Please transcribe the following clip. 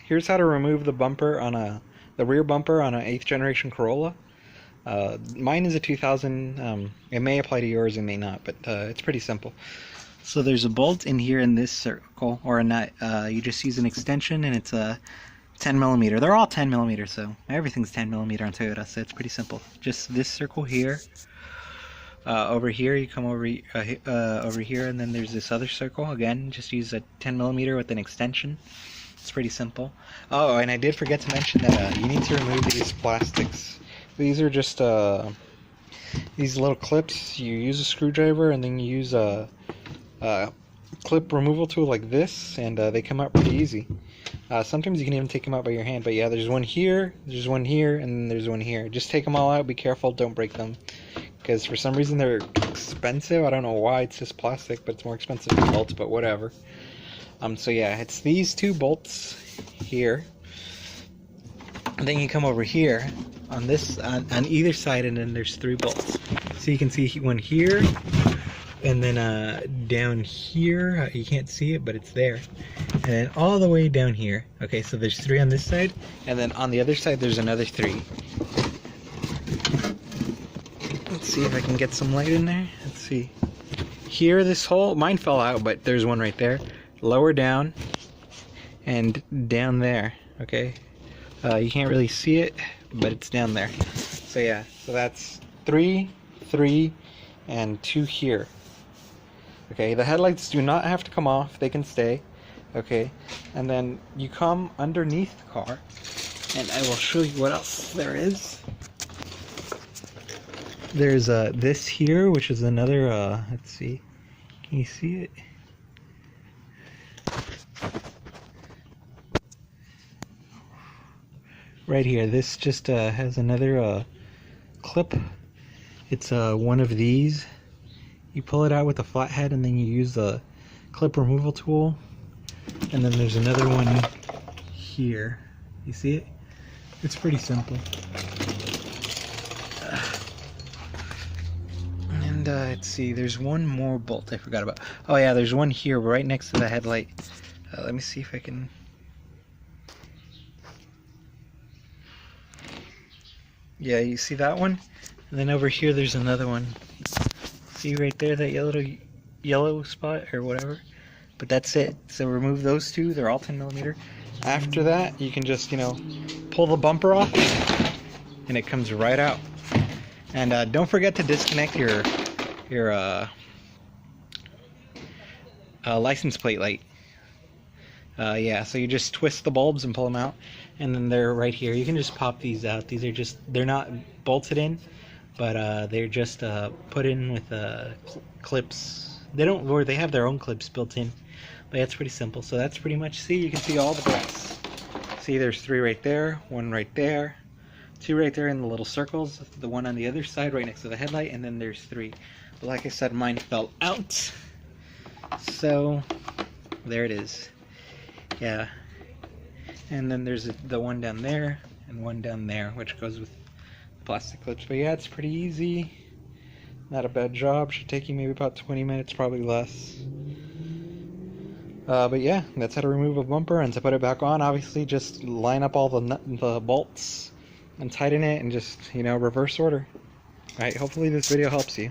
here's how to remove the bumper on the rear bumper on an 8th generation Corolla. Mine is a 2000. It may apply to yours, it may not, but it's pretty simple. So there's a bolt in here in this circle, or a nut. You just use an extension, and it's a 10 millimeter. They're all 10 millimeter, so everything's 10 millimeter on Toyota, so it's pretty simple. Just this circle here. Over here, you come over here, and then there's this other circle. Again, just use a 10 millimeter with an extension. It's pretty simple. Oh, and I did forget to mention that you need to remove these plastics. These are just these little clips. You use a screwdriver, and then you use a clip removal tool like this, and they come out pretty easy. Sometimes you can even take them out by your hand, but yeah, there's one here, and then there's one here. Just take them all out, be careful, don't break them, because for some reason they're expensive. I don't know why, it's just plastic, but it's more expensive than bolts, but whatever. So yeah, it's these two bolts here, and then you come over here on this, on either side, and then there's 3 bolts. So you can see one here, and then down here, you can't see it, but it's there, and then all the way down here. Okay, so there's 3 on this side, and then on the other side there's another 3. Let's see if I can get some light in there. Let's see. Here, this hole, mine fell out, but there's one right there. Lower down, and down there, okay? You can't really see it, but it's down there. So yeah, so that's 3, 3, and 2 here. Okay, the headlights do not have to come off, they can stay. Okay, and then you come underneath the car, and I will show you what else there is. There's this here, which is another, let's see, can you see it? Right here, this just has another clip. It's one of these. You pull it out with a flathead, and then you use the clip removal tool. And then there's another one here. You see it? It's pretty simple. And let's see, there's one more bolt I forgot about. Oh yeah, there's one here right next to the headlight. Let me see if I can... Yeah, you see that one? And then over here there's another one. See right there, that yellow spot or whatever? But that's it. So remove those 2, they're all 10 millimeter. After that, you can just, you know, pull the bumper off, and it comes right out. And don't forget to disconnect your license plate light. Yeah, so you just twist the bulbs and pull them out, and then they're right here. You can just pop these out. These are just, they're not bolted in, but they're just put in with clips. They don't, or they have their own clips built in, but that's pretty simple. So that's pretty much, see, you can see all the bolts. See, there's 3 right there, 1 right there, 2 right there in the little circles, the one on the other side right next to the headlight, and then there's 3. But like I said, mine fell out, so there it is. Yeah, and then there's the one down there and one down there, which goes with plastic clips. But yeah, it's pretty easy, not a bad job. Should take you maybe about 20 minutes, probably less. But yeah, that's how to remove a bumper. And to put it back on, obviously just line up all the bolts and tighten it, and just, you know, reverse order. Alright, hopefully this video helps you.